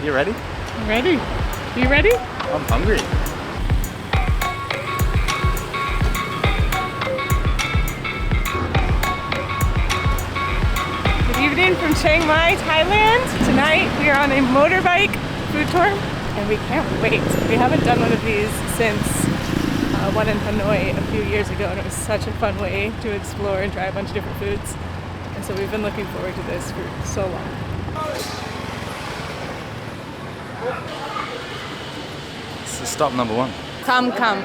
You ready? I'm ready. You ready? I'm hungry. Good evening from Chiang Mai, Thailand. Tonight we are on a motorbike food tour and we can't wait. We haven't done one of these since one in Hanoi a few years ago, and it was such a fun way to explore and try a bunch of different foods. And so we've been looking forward to this for so long. This is stop number 1. Tam Kam.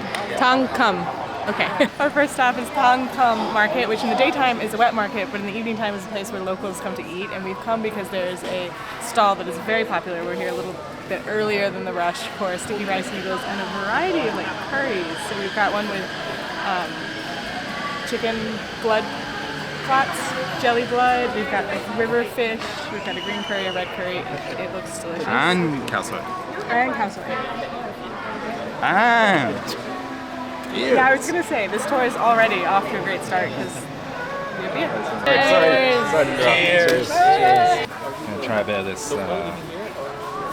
Okay. Our first stop is Tam Kam Market, which in the daytime is a wet market, but in the evening time is a place where locals come to eat. And we've come because there's a stall that is very popular. We're here a little bit earlier than the rush for sticky rice noodles and a variety of like curries. So we've got one with chicken blood clots, jelly blood. We've got like river fish. We've got a green curry, a red curry. It looks delicious. And khao soy. And khao soy. And yeah, I was gonna say this tour is already off to a great start because we have beer. Cheers! I'm gonna try a bit of this.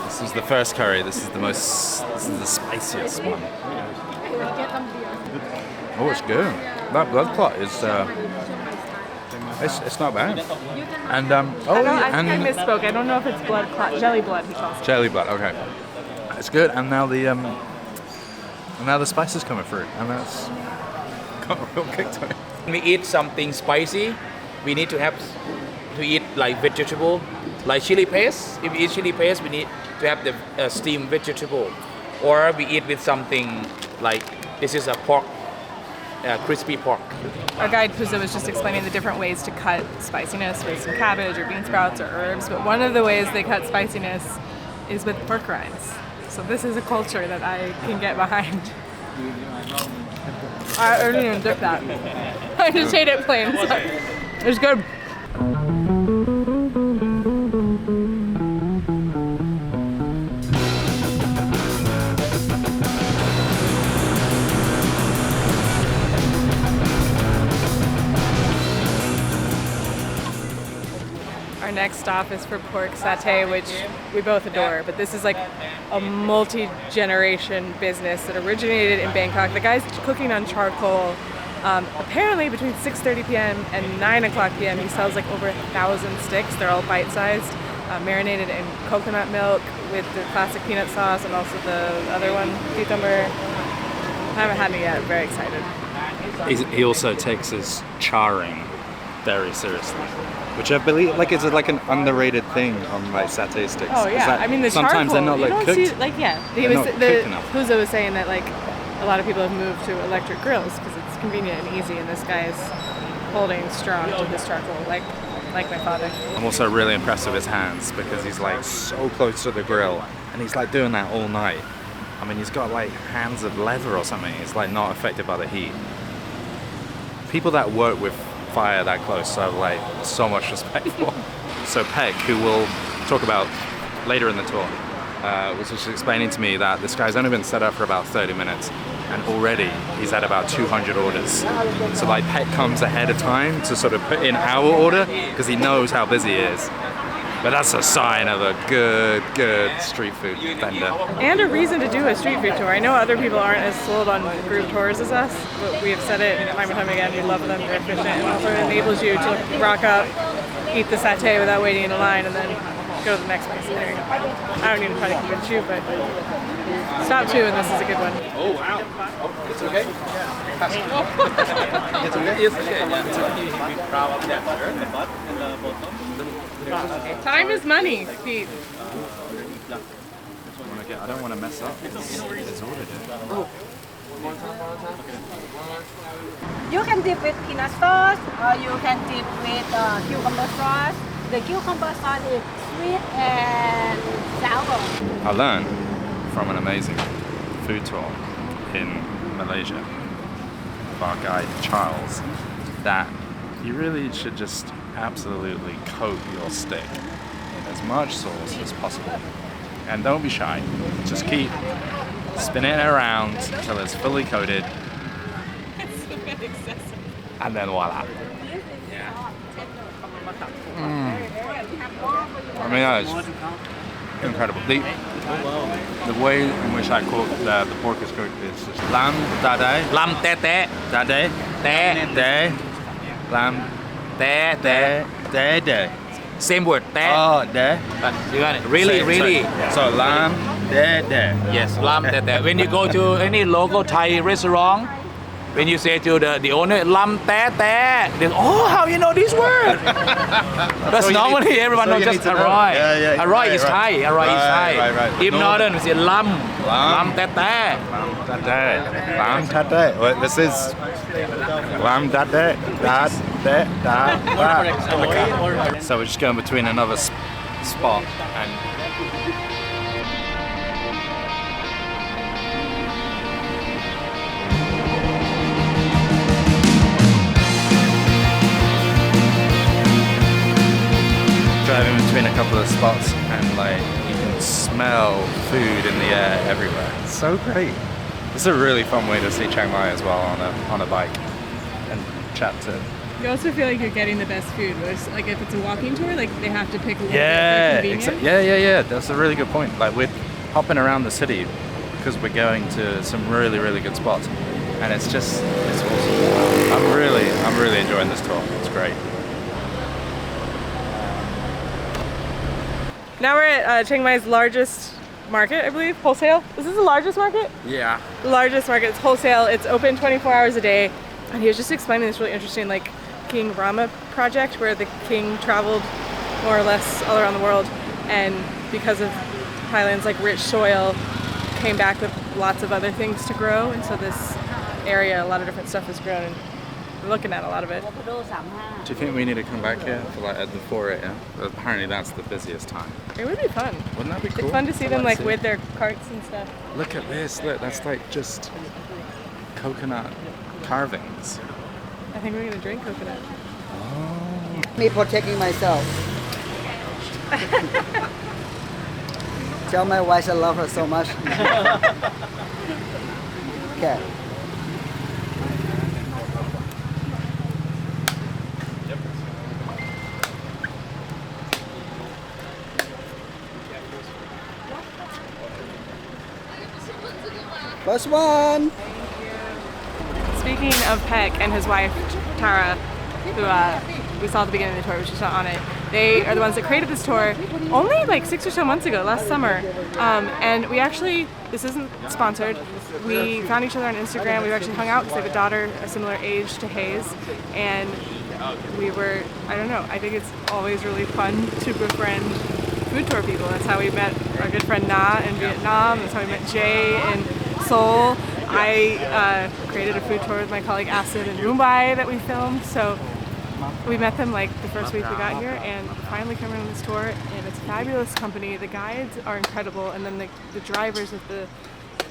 This is the first curry. This is the spiciest one. Oh, it's good. That blood clot is. It's not bad. And I think I misspoke. I don't know if it's blood clot, jelly blood. He calls it. Jelly blood. Okay, it's good. And now the spice is coming through, and that's got a real kick to it. When we eat something spicy, we need to eat like vegetable, like chili paste. If we eat chili paste, we need to have the steamed vegetable, or we eat with something like this is a pork, crispy pork. Our guide Puzo was just explaining the different ways to cut spiciness with some cabbage or bean sprouts or herbs, but one of the ways they cut spiciness is with pork rinds. So this is a culture that I can get behind. I didn't even dip that. I just ate it plain. So it's good. Our next stop is for pork satay, which we both adore, but this is like a multi-generation business that originated in Bangkok. The guy's cooking on charcoal. Apparently between 6:30 p.m. and 9 o'clock p.m. he sells like over 1,000 sticks. They're all bite-sized, marinated in coconut milk with the classic peanut sauce and also the other one, cucumber. I haven't had it yet. I'm very excited. He also takes his charring very seriously, which I believe is like an underrated thing on like satay sticks. Oh yeah, I mean the sometimes charcoal, they're not like cooked. Puzo was saying that like a lot of people have moved to electric grills because it's convenient and easy, and this guy is holding strong to his charcoal like my father. I'm also really impressed with his hands because he's like so close to the grill and he's like doing that all night. I mean, he's got like hands of leather or something. It's like not affected by the heat. People that work with fire that close, so I have like so much respect for. So Peg, who we'll talk about later in the tour, was just explaining to me that this guy's only been set up for about 30 minutes and already he's had about 200 orders. So like Peg comes ahead of time to sort of put in our order because he knows how busy he is. But that's a sign of a good street food vendor. And a reason to do a street food tour. I know other people aren't as sold on group tours as us, but we have said it time and time again, we love them, they're efficient, and also it enables you to rock up, eat the satay without waiting in a line, and then go to the next place. There you go. I don't need to try to convince you, but stop two, and this is a good one. Oh wow! It's okay. It's okay. It's okay. Time is money, Pete. I don't want to mess up. It's ordered it. You can dip with peanut sauce, or you can dip with cucumber sauce. The cucumber sauce is sweet and sour. I learned from an amazing food tour in Malaysia of our guide Charles that you really should just absolutely coat your stick in as much sauce as possible. And don't be shy, just keep spinning it around until it's fully coated. And then voila. I mean, incredible. The way in which I cook the pork is cooked is just lamb dade, Lam te te dade, te de, lamb te te. de. Same word te. Oh, de. But you got it. Really, really. So lamb de. Yes, lam te te. When you go to any local Thai restaurant, when you say to the owner lam te te, they oh, how you know this word? Because So you normally need- everyone so knows you just need to know. arroy. Yeah, Arroy right, is right. Thai. Arroy is Thai. Right. If northern, we say lam. Lam te te. Lamb dade. Well, this is lamb dade. So we're just going between another spot and driving between a couple of spots and like you can smell food in the air everywhere. It's so great. It's a really fun way to see Chiang Mai as well on a bike and chat to. You also feel like you're getting the best food. Whereas, like if it's a walking tour, like they have to pick a little Yeah, bit for convenience. yeah. That's a really good point. Like we're hopping around the city because we're going to some really good spots, and it's awesome. I'm really enjoying this tour. It's great. Now we're at Chiang Mai's largest market, I believe, wholesale. Is this the largest market? Yeah. The largest market. It's wholesale. It's open 24 hours a day. And he was just explaining this really interesting, like, King Rama project where the king traveled more or less all around the world, and because of Thailand's like rich soil, came back with lots of other things to grow, and so this area, a lot of different stuff is grown, and we're looking at a lot of it. Do you think we need to come back here for like at the 4 a.m.? Apparently that's the busiest time. It would be fun. Wouldn't that be cool? It's fun to see them like with their carts and stuff. Look at this. Look, that's like just coconut carvings. I think we're gonna drink coconut. Me protecting myself. Tell my wife I love her so much. Okay. First one. Speaking of Peck and his wife Tara, who we saw at the beginning of the tour, but she's not on it. They are the ones that created this tour only like 6 or so months ago, last summer. And we actually, this isn't sponsored, we found each other on Instagram. We've actually hung out because they have a daughter a similar age to Hayes. And we were, I don't know, I think it's always really fun to befriend food tour people. That's how we met our good friend Na in Vietnam. That's how we met Jay in Seoul. I created a food tour with my colleague Acid in Mumbai that we filmed. So we met them like the first week we got here, and finally coming on this tour, and it's a fabulous company. The guides are incredible, and then the drivers of the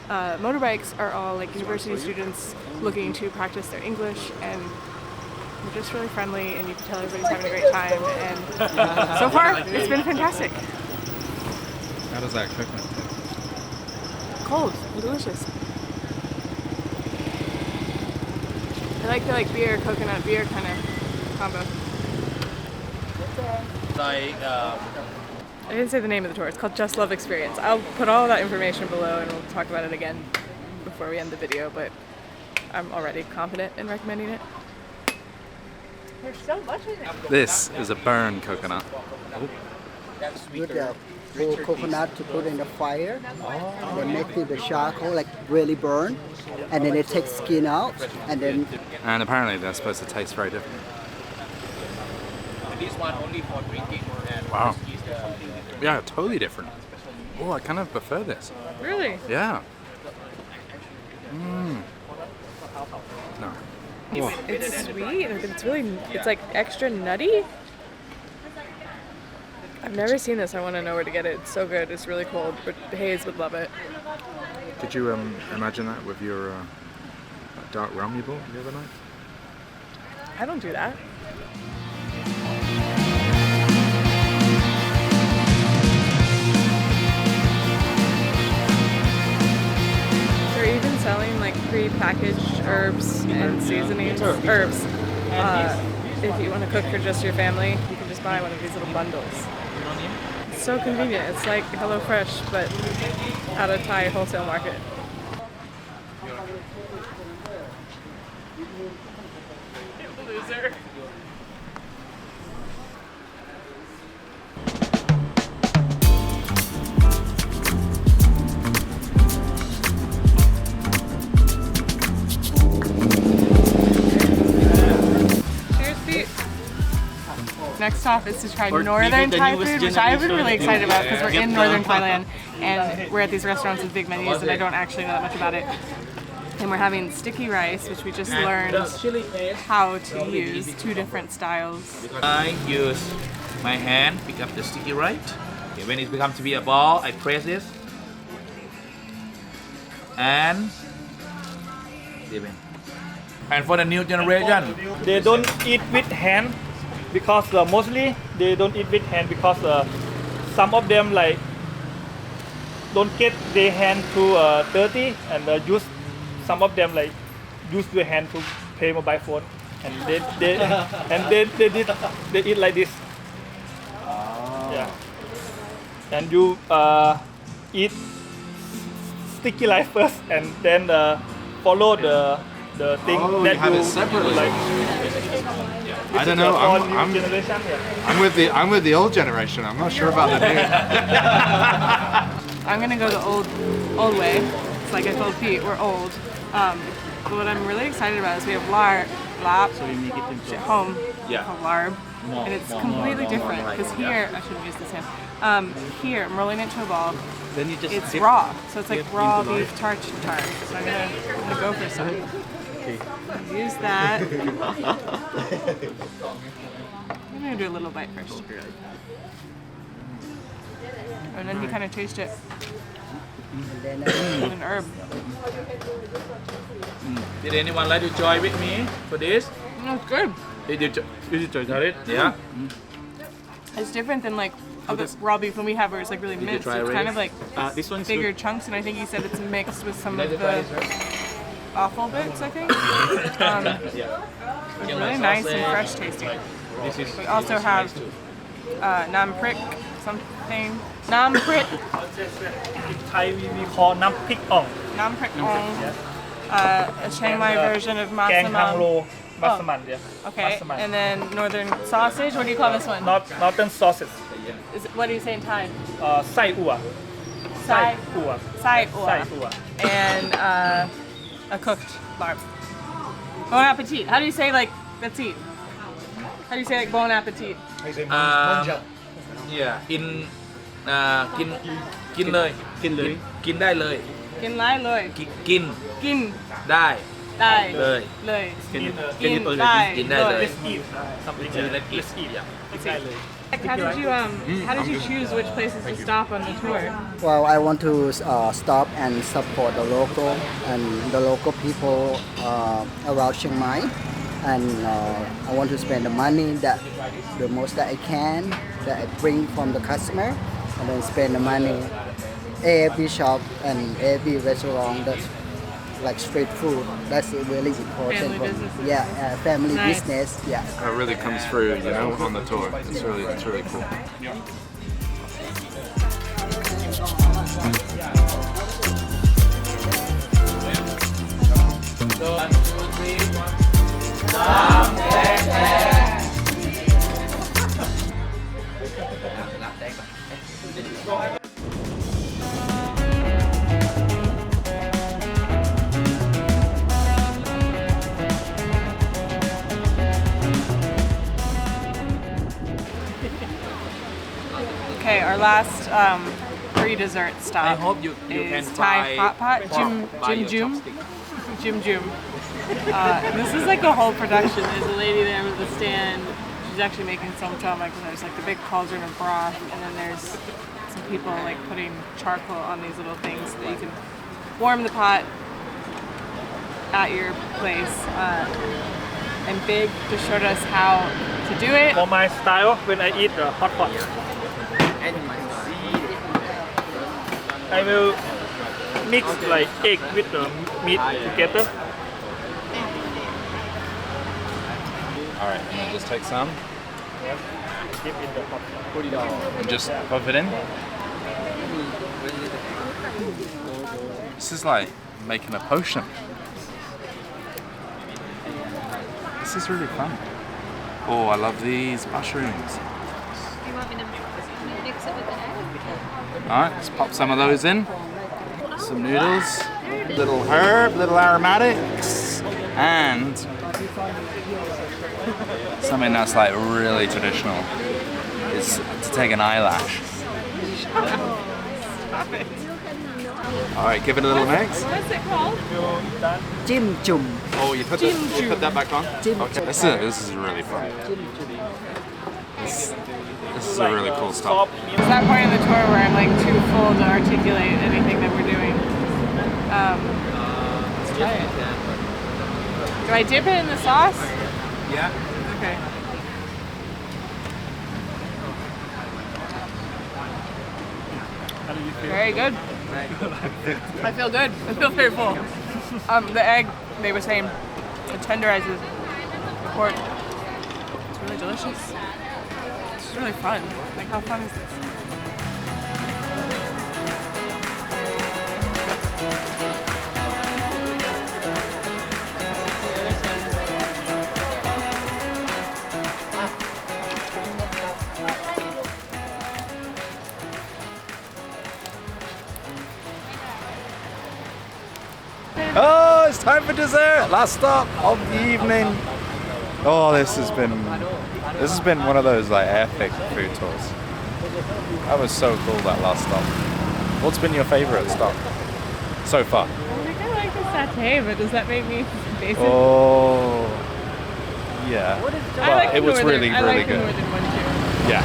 motorbikes are all like university students looking to practice their English, and they're just really friendly, and you can tell everybody's having a great time, and so far it's been fantastic. How does that coconut taste? Cold and delicious. I like the beer, coconut beer kind of combo. Like I didn't say the name of the tour. It's called Just Love Experience. I'll put all that information below and we'll talk about it again before we end the video, but I'm already confident in recommending it. There's so much in it. This is a burn coconut. With the full coconut to put in the fire. They make the charcoal like really burn, and then they take skin out, and then And apparently they're supposed to taste very different. this one only for drinking. And Wow. whiskey is the- Yeah, totally different. Oh, I kind of prefer this. Really? Yeah. No. It's sweet. It's like extra nutty. I've never seen this. I want to know where to get it. It's so good. It's really cold, but Hayes would love it. Did you imagine that with your dark rum you bought the other night? I don't do that. They're even selling like pre-packaged herbs and seasonings. Herbs. If you want to cook for just your family, you can just buy one of these little bundles. It's so convenient. It's like HelloFresh, but at a Thai wholesale market. Loser. Cheers, Pete. Next stop is to try northern Thai food, which I've been really excited about because we're in northern Thailand and we're at these restaurants with big menus and I don't actually know that much about it. And we're having sticky rice, which we just learned how to use, 2 different styles. I use my hand, pick up the sticky rice. Okay, when it becomes to be a ball, I press this. And for the new generation, They don't eat with hand because mostly they don't eat with hand because some of them like don't get their hand too dirty and use some of them like use their hand to pay mobile phone and they eat like this. Yeah. And you eat sticky rice first and then follow the thing that you have it separately. like. I don't know. I'm Generation, yeah. I'm with the old generation. I'm not sure about the new. I'm gonna go the old way. It's like I told Pete, we're old. But what I'm really excited about is we have lap, so we make it into home, called larb, and it's completely different because here I shouldn't use this hand. Here I'm rolling it into a ball. Then you just It's raw, so it's like raw beef tartar. So I'm gonna go for some. Use that. I'm gonna do a little bite first. And then you kind of taste it. An herb. did anyone like to join with me for this? It's good. Did you try it? Yeah. It's different than like other raw beef when we have where it's like really you minced. try It's it kind already? of like this one's bigger chunks, and I think he said it's mixed with some of Did you try the this, right? offal bits, I think. It's really nice and fresh tasting. We also have nam prik something. Nam prik. in Thai we call nam pik ong. Nam prik ong. A Chiang Mai version of Kang hang masamam. lo, masaman, yeah. Okay, Masaman. and then northern sausage. What do you call this one? Northern sausage. What do you say in Thai? Sai ua. Sai. ua. Sai Sai ua. ua. And a cooked barb. Bon appetit. How do you say like let's eat? How do you say like bon appetit? Yeah. กินเลยกินได้เลย Kin lai loy. กิน Kin ได้ dai เลย loy. Can you Kin dai กินได้เลย let's eat something Let's eat. let's eat Yeah. ได้เลย How did you choose which places to stop on the tour? Well, I want to stop and support the local and the local people around Chiang Mai, and I want to spend the money that the most that I can that I bring from the customer, and then spend the money every shop and every restaurant that's like street food. That's really important. Family for me. businesses. Yeah, family Nice. business. Yeah. It really comes through, you know, on the tour. It's really cool. So 1, 2, 3. Okay, our last pre-dessert stop I hope you can is Thai try hot pot. by your Jim chopstick. Jim Jim. This is like a whole production. There's a lady there with a stand. She's actually making some chama because there's like the big cauldron of broth, and then there's some people like putting charcoal on these little things so that you can warm the pot at your place. And Big just showed us how to do it. For my style, when I eat the hot pot, I will mix like egg with the meat together. All right, and then just take some. dip in the hot sauce. And just pop it in. This is like making a potion. This is really fun. Oh, I love these mushrooms. You want me to mix it with the egg? Alright, let's pop some of those in. Some noodles, little herb, little aromatics, and something that's like really traditional is to take an eyelash. Stop it. Alright, give it a little mix. What's it called? Chim chum. Oh, you put that back on? Okay, this is really fun. This is a really cool stop. It's that point in the tour where I'm like too full to articulate anything that we're doing. Let's try it. Do I dip it in the sauce? Yeah. Okay. How do you feel? Very good. I feel good. I feel very full. The egg, they were saying, it tenderizes the pork. It's really delicious. It's really fun. Like, how fun is this? Oh, it's time for dessert. Last stop of the evening. Oh, this has been one of those like epic food tours. That was so cool, that last stop. What's been your favorite stop so far? I think I like the satay, but does that make me basic? Oh, yeah. I Well, like it was northern, really, I really like the good. northern one too. Yeah.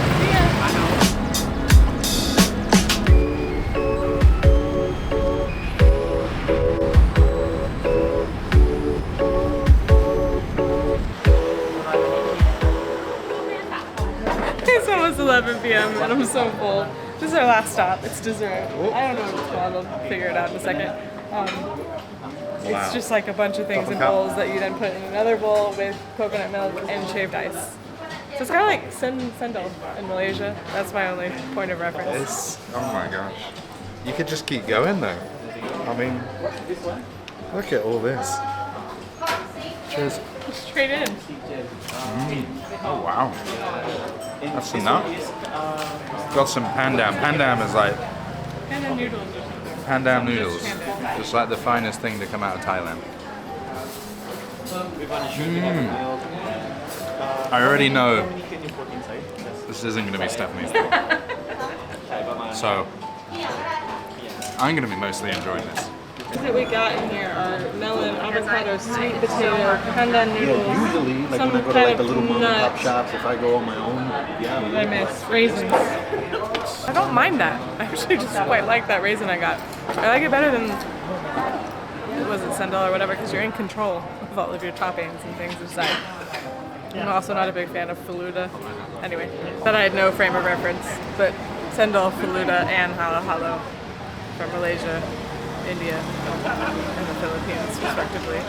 It's almost 11 p.m. and I'm so full. This is our last stop. It's dessert. I don't know what it's called. I'll figure it out in a second. It's just like a bunch of things in bowls that you then put in another bowl with coconut milk and shaved ice. So it's kind of like sendal in Malaysia. That's my only point of reference. Oh my gosh. You could just keep going though. I mean, look at all this. Cheers. Straight in. Oh wow. That's enough. Got some pandam. Pandam is like And then noodles or something. pandam noodles. Just like the finest thing to come out of Thailand. I already know this isn't going to be Stephanie's fault. So I'm going to be mostly enjoying this. What we got in here are melon, avocado, sweet potato, pandan noodles, Usually, like some when I go to kind like the of little mom and pop nut. shops, if I go on my own, What I miss raisins. I don't mind that. I actually just quite like that raisin I got. I like it better than was it sendal or whatever because you're in control of all of your toppings and things inside. I'm also not a big fan of faluda. Anyway, that I had no frame of reference, but sendal, faluda, and halo halo from Malaysia, India, and the Philippines, respectively,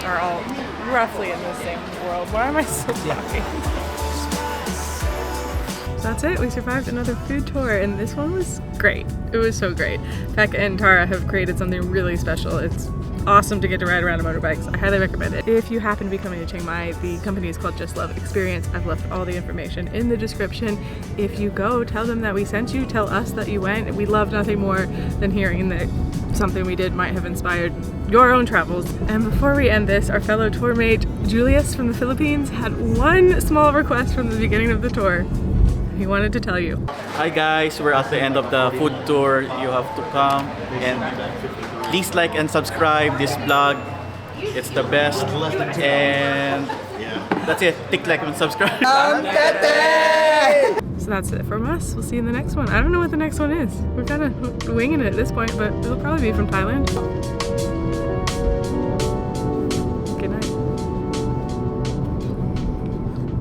are all roughly in the same world. Why am I so talking? So that's it. We survived another food tour, and this one was great. It was so great. Pekka and Tara have created something really special. It's awesome to get to ride around on motorbikes. I highly recommend it. If you happen to be coming to Chiang Mai, the company is called Just Love Experience. I've left all the information in the description. If you go, tell them that we sent you, tell us that you went. We love nothing more than hearing that something we did might have inspired your own travels. And before we end this, our fellow tour mate, Julius from the Philippines, had one small request from the beginning of the tour. He wanted to tell you. Hi guys, we're at the end of the food tour. You have to come and please like and subscribe this vlog. It's the best. And that's it. Click like and subscribe. So that's it from us. We'll see you in the next one. I don't know what the next one is. We're kind of winging it at this point, but it'll probably be from Thailand.